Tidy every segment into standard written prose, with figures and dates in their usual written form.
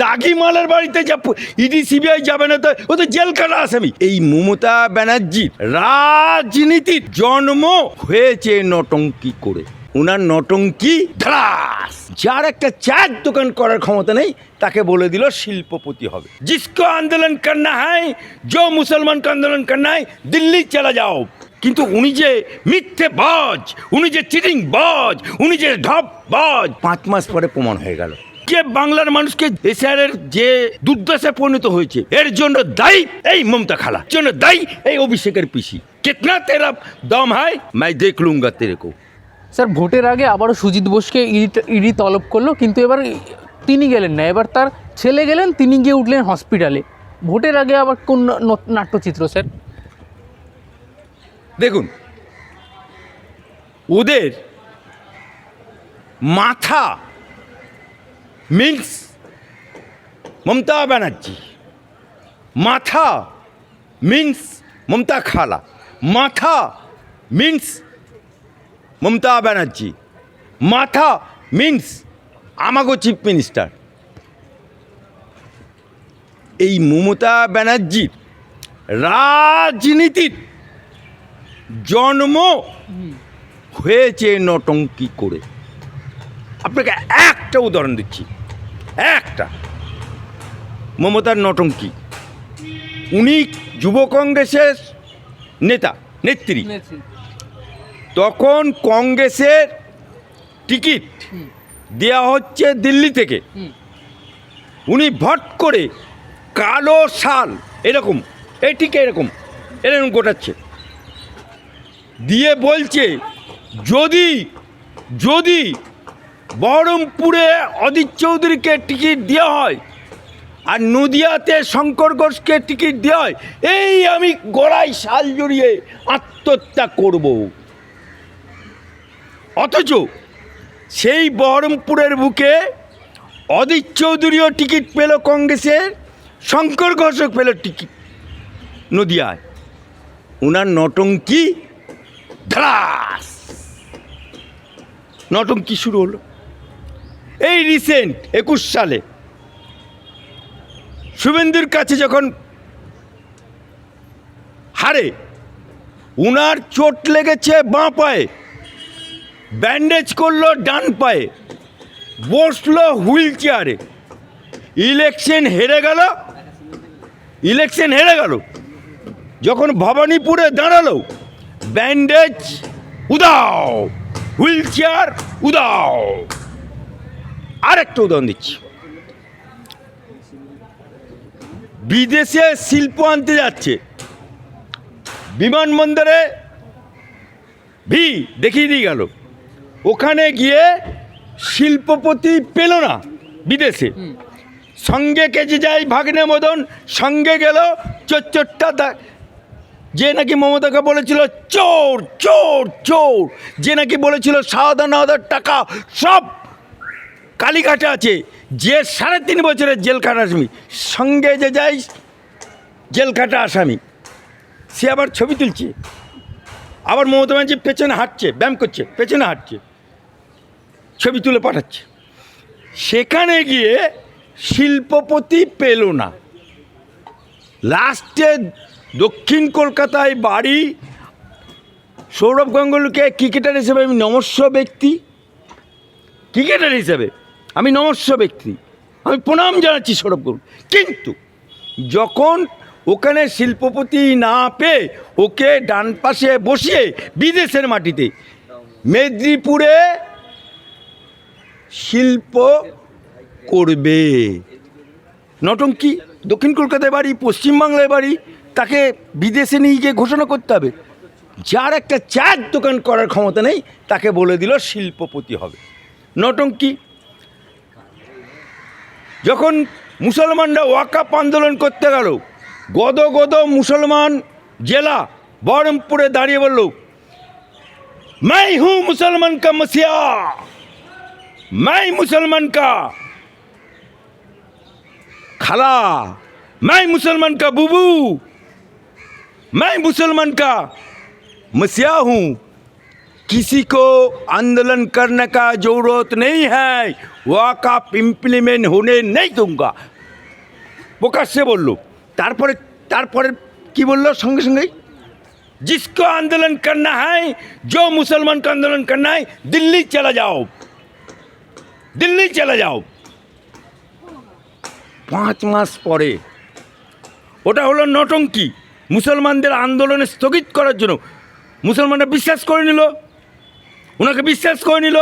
দাগি মালের বাড়িতে ED CBI যাবে না, তো ও তো জেল কাটা আসামি। এই মমতা ব্যানার্জির রাজনীতির জন্ম হয়েছে নটঙ্কি করে। উনার নটঙ্কি ধারাস। যার একটা চায়ের দোকান করার ক্ষমতা নেই তাকে বলে দিল শিল্পপতি হবে। जिसको आंदोलन करना है, जो मुसलमान का आंदोलन करना है, दिल्ली चला जाओ। কিন্তু উনি যে মিথ্যে বাজ, উনি যে চিটিং বাজ, উনি যে ঢপ বাজ, 5 মাস পরে প্রমাণ হয়ে গেল। কে বাংলার মানুষকে এসআরের যে দুর্দশায় পরিণত হয়েছে এর জন্য দায়ী এই মমতা খালা, জন্য দায়ী এই অভিষেকের পিসি। কিতনা তেরা দম হয় मैं देख लूंगा तेरे को। স্যার ভোটের আগে আবারও সুজিত বোসকে ইডি তলব করলো, কিন্তু এবার তিনি গেলেন না, এবার তার ছেলে গেলেন, তিনি গিয়ে উঠলেন হসপিটালে। ভোটের আগে আবার কোন নাট্যচিত্র স্যার? দেখুন, ওদের মাথা মিন্স মমতা ব্যানার্জি, মাথা মিন্স মমতা খালা, মাথা মিন্স মমতা ব্যানার্জি, মাথা মিন্স আমাগো চিফ মিনিস্টার। এই মমতা ব্যানার্জির রাজনীতির জন্ম হয়েছে নটঙ্কি করে। আপনাকে একটা উদাহরণ দিচ্ছি, একটা মমতার নটঙ্কি। উনি যুব কংগ্রেসের নেত্রী। তখন কংগ্রেসের টিকিট দেওয়া হচ্ছে দিল্লি থেকে। উনি ভট করে কালো শাল এরকম এই ঠিক এরকম গোটাচ্ছে, দিয়ে বলছে যদি যদি বহরমপুরে অদিত চৌধুরীকে টিকিট দেওয়া হয় আর নদিয়াতে শঙ্কর ঘোষকে টিকিট দেওয়া হয়, এই আমি গলায় শাল জড়িয়ে আত্মহত্যা করব। অথচ সেই বহরমপুরের বুকে অদিত চৌধুরীও টিকিট পেল কংগ্রেসের, শঙ্কর ঘোষও পেল টিকিট নদিয়ায়। ওনার নটঙ্কি ধারাস, নটঙ্কি শুরু হলো এই রিসেন্ট 21 সালে। শুভেন্দুর কাছে যখন হারে, উনার চোট লেগেছে বাঁ পায়ে, ব্যান্ডেজ করলো ডান পায়ে, বসলো হুইল চেয়ারে। ইলেকশন হেরে গেল। যখন ভবানীপুরে দাঁড়ালো, ব্যান্ডেজ উদাও, হুইল চেয়ার উদাও। আরেকটা উদাহরণ দিচ্ছি, বিদেশে শিল্প আনতে যাচ্ছে, বিমানবন্দরে দেখিয়ে দিয়ে গেল। ওখানে গিয়ে শিল্পপতি পেল না বিদেশে, সঙ্গে কেজে যায় ভাগ্নে মদন, সঙ্গে গেল চোরটা, যে নাকি মমতাকে বলেছিল চোর চোর চোর, যে নাকি বলেছিল 7,500 টাকা সব কালীঘাটে আছে, যে 3.5 বছরের জেল কাটা আসামি, সঙ্গে যে যাই জেল কাটা আসামি, সে আবার ছবি তুলছে, আবার মমতা ব্যানার্জি পেছনে হাঁটছে, ব্যায়াম করছে, পেছনে হাঁটছে, ছবি তুলে পাঠাচ্ছে। সেখানে গিয়ে শিল্পপতি পেল না। লাস্টে দক্ষিণ কলকাতায় বাড়ি। সৌরভ গাঙ্গুলিকে ক্রিকেটার হিসেবে আমি নমস্য ব্যক্তি, আমি প্রণাম জানাচ্ছি সৌরভ গাঙ্গুলি। কিন্তু যখন ওখানে শিল্পপতি না পেয়ে ওকে ডান পাশে বসিয়ে বিদেশের মাটিতে মেদিনীপুরে শিল্প করবে, নটঙ্কি। দক্ষিণ কলকাতায় বাড়ি, পশ্চিমবাংলায় বাড়ি, তাকে বিদেশে নিয়ে গিয়ে ঘোষণা করতে হবে। যার একটা চায়ের দোকান করার ক্ষমতা নেই তাকে বলে দিল শিল্পপতি হবে, নটঙ্কি। যখন মুসলমানরা ওয়াকাফ আন্দোলন করতে গেল, গদ মুসলমান জেলা বহরমপুরে দাঁড়িয়ে বলল, मैं हूं मुसलमान का मसीहा, मैं मुसलमान का खाला, मैं मुसलमान का बुबू, मैं मुसलमान का मसीहा हूं। किसी को आंदोलन करने का जरूरत नहीं है, ওয়াকআপ ইমপ্লিমেন্ট होने नहीं दूंगा। প্রকাশ্যে বললো। তারপরে কি বললো সঙ্গে সঙ্গেই, जिसको आंदोलन करना है, जो मुसलमान का आंदोलन करना है, दिल्ली चला जाओ, दिल्ली चला जाओ। 5 মাস পরে ওটা হলো নটঙ্কি। মুসলমানদের আন্দোলনে স্থগিত করার জন্য মুসলমানরা বিশ্বাস করে নিল, ওনাকে বিশ্বাস করে নিল।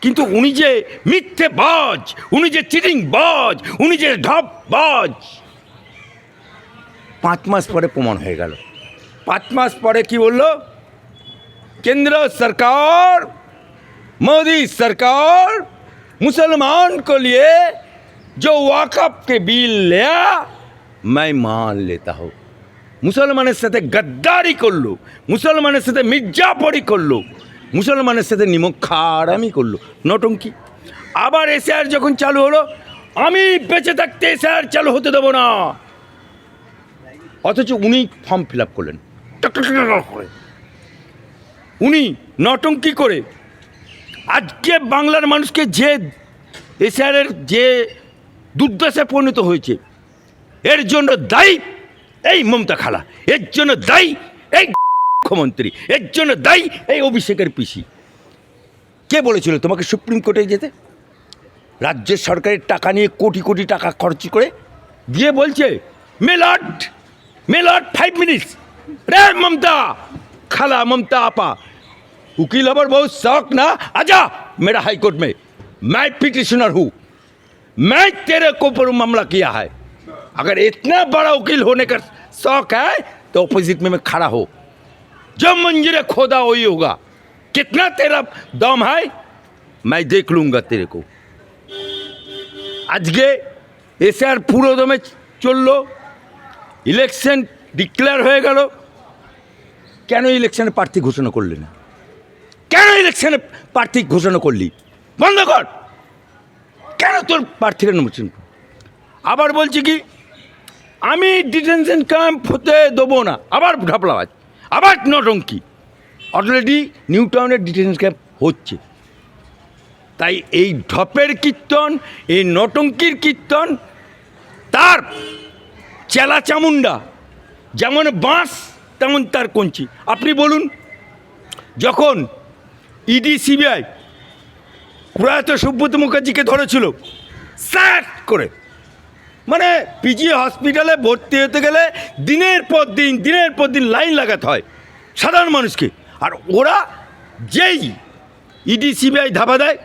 কিন্তু উনি যে মিথ্যে বাজ, উনি যে চিটিং বাজ, উনি যে ঢপ বাজ, 5 মাস পরে প্রমাণ হয়ে গেল। 5 মাস পরে কি বললো, केंद्र सरकार, मोदी सरकार मुसलमान को लिए जो वाकफ के बिल लिया मैं मान लेता हूँ। মুসলমানের সাথে গদ্দারি করলো, মুসলমানের সাথে মির্জাফরি করলো, মুসলমানের সাথে নিমখারামি করলো, নটঙ্কি। আবার এসআর যখন চালু হলো, আমি বেঁচে থাকতে এসআর চালু হতে দেবো না, অথচ উনি ফর্ম ফিল আপ করলেন করে, উনি নটঙ্কি করে আজকে বাংলার মানুষকে যে এসআরের যে দুর্দশায় পরিণত হয়েছে, এর জন্য দায়ী এই মমতা খালা, এর জন্য দায়ী এই মুখ্যমন্ত্রী, এর জন্য দায়ী এই অভিষেকের পিসি। কে বলেছিল তোমাকে সুপ্রিম কোর্টে যেতে? রাজ্য সরকারের টাকা নিয়ে কোটি কোটি টাকা খরচ করে দিয়ে বলছে মেলট 5 मिनट्स रे ममता खाला, ममता आपा वकील अबर बहुत शौक ना, आजा मेरा हाई कोर्ट में, मैं पिटिशनर हूँ, मैं तेरे को ऊपर मामला किया है, अगर इतना बड़ा वकील होने का शौक है तो ऑपोजिट में मैं खड़ा हो, जो मंजिले खोदा वही होगा, कितना तेरा दम है मैं देख लूँगा तेरे को। আজকে এসআর পুরো দমে চললো, ইলেকশন ডিক্লেয়ার হয়ে গেল, কেন ইলেকশনে প্রার্থী ঘোষণা করলি না? কেন ইলেকশনে প্রার্থী ঘোষণা করলি? বন্ধ কর, কেন তোর প্রার্থীরা নমিনেশন? আবার বলছি কি আমি ডিটেনশন ক্যাম্প হতে দেবো না, আবার ঢাপলাবাজ, আবার নটঙ্কি। অলরেডি নিউ টাউনের ডিটেনশন ক্যাম্প হচ্ছে। তাই এই ঢপের কীর্তন, এই নটঙ্কির কীর্তন, তার চেলা চামুন্ডা যেমন বাঁশ তেমন তার কঞ্চি। আপনি বলুন, যখন ইডি সিবিআই প্রয়াত সুব্রত মুখার্জিকে ধরেছিল স্যাট করে, মানে পিজি হসপিটালে ভর্তি হতে গেলে দিনের পর দিন লাইন লাগাতে হয় সাধারণ মানুষকে, আর ওরা যেই ইডি সিবিআই ধাবা দেয়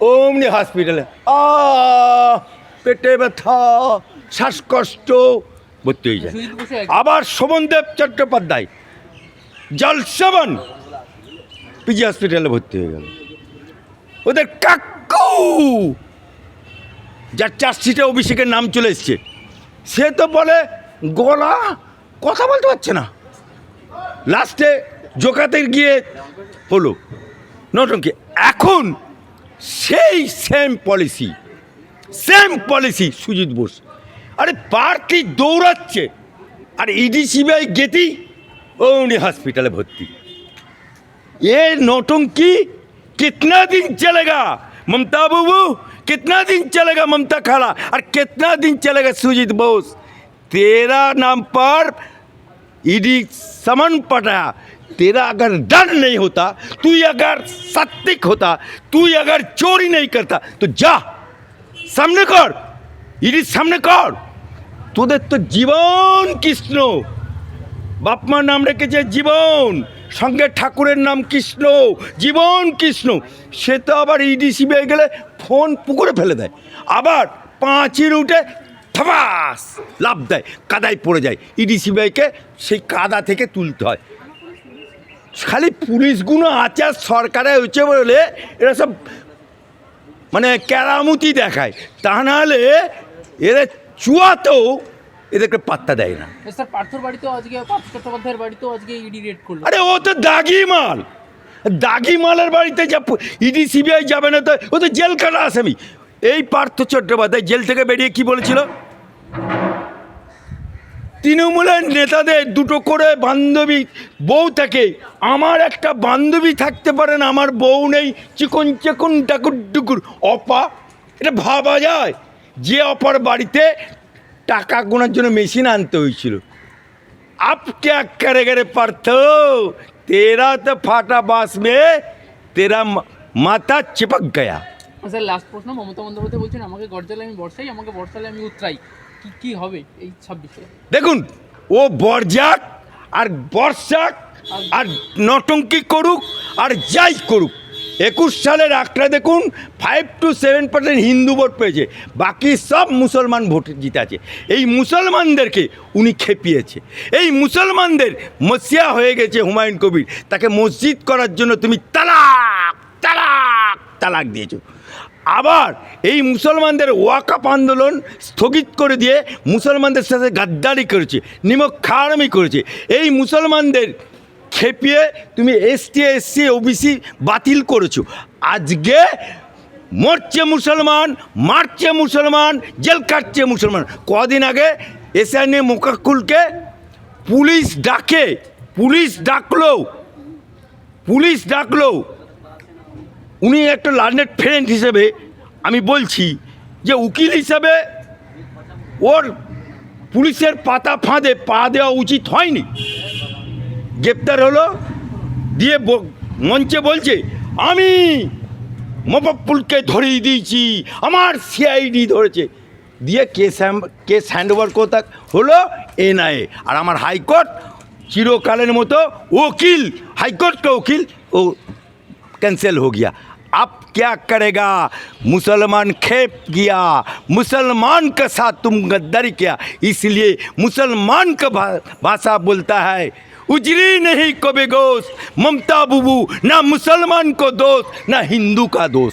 অমনি হসপিটালে পেটে ব্যথা, শ্বাসকষ্ট, ভর্তি হয়ে যায়। আবার শোভনদেব চট্টোপাধ্যায় জলসেবন পিজি হসপিটালে ভর্তি হয়ে গেল। ওদের কাকু যার চার্জশিটে অভিষেকের নাম চলে এসছে, সে তো বলে গলা কথা বলতে পারছে না, লাস্টে জোকাতে গিয়ে হলো নটঙ্কি। এখন সেই সেম পলিসি সুজিত বোস, আরে প্রার্থী দৌড়াচ্ছে আর ইডি সিবিআই গেতি উনি হসপিটালে ভর্তি। ये नौटंकी कितना दिन चलेगा ममता बाबू, कितना दिन चलेगा ममता खाला, और कितना दिन चलेगा सुजीत बोस? तेरा नाम पर ईडी समन पड़ा, तेरा अगर डर नहीं होता, तू अगर सत्तिक होता, तू अगर चोरी नहीं करता तो जा सामने कर, ईडी सामने कर। তোদের তো জীবন কৃষ্ণ, বাপমার নাম রেখেছে জীবন, সঙ্গে ঠাকুরের নাম কৃষ্ণ, জীবন কৃষ্ণ। সে তো আবার ইডি সিবিআই গেলে ফোন পুকুরে ফেলে দেয়, আবার পাঁচির উঠে থাবাস লাভ দেয়, কাদায় পড়ে যায়। ইডি সিবিআইকে সেই কাদা থেকে তুলতে হয়। খালি পুলিশগুলো আছে সরকারে হচ্ছে বলে এরা সব মানে কেরামতি দেখায়, তা নাহলে এরা চুয়াতেও এদেরকে পাত্তা দেয় না। স্যার পার্থর বাড়িতেও আজকে, পার্থ চট্টোপাধ্যায়ের বাড়িতেও আজকে ইডি রেড করলো। আরে ও তো দাগি মালের বাড়িতে যা ইডি সিবিআই যাবে না, তো ও তো জেল কাটা আসামি। এই পার্থ চট্টোপাধ্যায় জেল থেকে বেরিয়ে কি বলেছিল, তৃণমূলের নেতাদের দুটো করে বান্ধবী বউ থাকে, আমার একটা বান্ধবী থাকতে পারে না, আমার বউ নেই, চিকন চিকন ডাকুর ডুকুর অপা, এটা ভাবা যায়? যে অপার বাড়িতে টাকা গোনার জন্য মেশিন আনতে হয়েছিল। अब क्या करेगा रे पार्थो, तेरा तो फाटा बांस में तेरा माथा चिपक गया। স্যার লাস্ট প্রশ্ন, মমতা বন্দ্যোপাধ্যায় বলছেন আমাকে গর্জালে আমি বর্ষাই, আমাকে বর্ষালে আমি উতরাই, কি কি হবে এই 26-এ? দেখুন, ও বরজাক আর বর্ষাক আর নটঙ্কি করুক আর যাই করুক, 21 সালের আঁকড়া দেখুন 5 to 7% হিন্দু ভোট পেয়েছে, বাকি সব মুসলমান ভোট জিতে আছে। এই মুসলমানদেরকে উনি খেপিয়েছে, এই মুসলমানদের মসিয়া হয়ে গেছে হুমায়ুন কবির, তাকে মসজিদ করার জন্য তুমি তালাক তালাক তালাক দিয়েছো। আবার এই মুসলমানদের ওয়াকাফ আন্দোলন স্থগিত করে দিয়ে মুসলমানদের সাথে গাদ্দারি করেছে, নিমক খারামি করেছে। এই মুসলমানদের খেপিয়ে তুমি এসটি এসসি ওবিসি বাতিল করেছো। আজকে মরছে মুসলমান, মারছে মুসলমান, জেল কাটছে মুসলমান। কদিন আগে এসআইএ মোকাক্কুলকে পুলিশ ডাকলো। উনি একটা লার্নেড ফ্রেন্ড হিসেবে আমি বলছি যে উকিল হিসেবে ওর পুলিশের পাতা ফাঁদে পা দেওয়া উচিত হয়নি। গ্রেপ্তার হলো, দিয়ে মঞ্চে বলছে আমি মোবাপ্পুলকে ধরিয়ে দিয়েছি, আমার সিআইডি ধরেছে, দিয়ে কেস হ্যান্ডওভার কোথা হলো এনআইএ। আর আমার হাইকোর্ট চিরকালের মতো वकील, हाईकोर्ट का वकील वो कैंसिल हो गया। अब क्या करेगा? मुसलमान खेप गया, मुसलमान के साथ तुम गद्दारी किया, इसलिए मुसलमान का भाषा बोलता है उजरी नहीं कभी गोश, ममता बुबू ना मुसलमान को दोष ना हिंदू का दोष।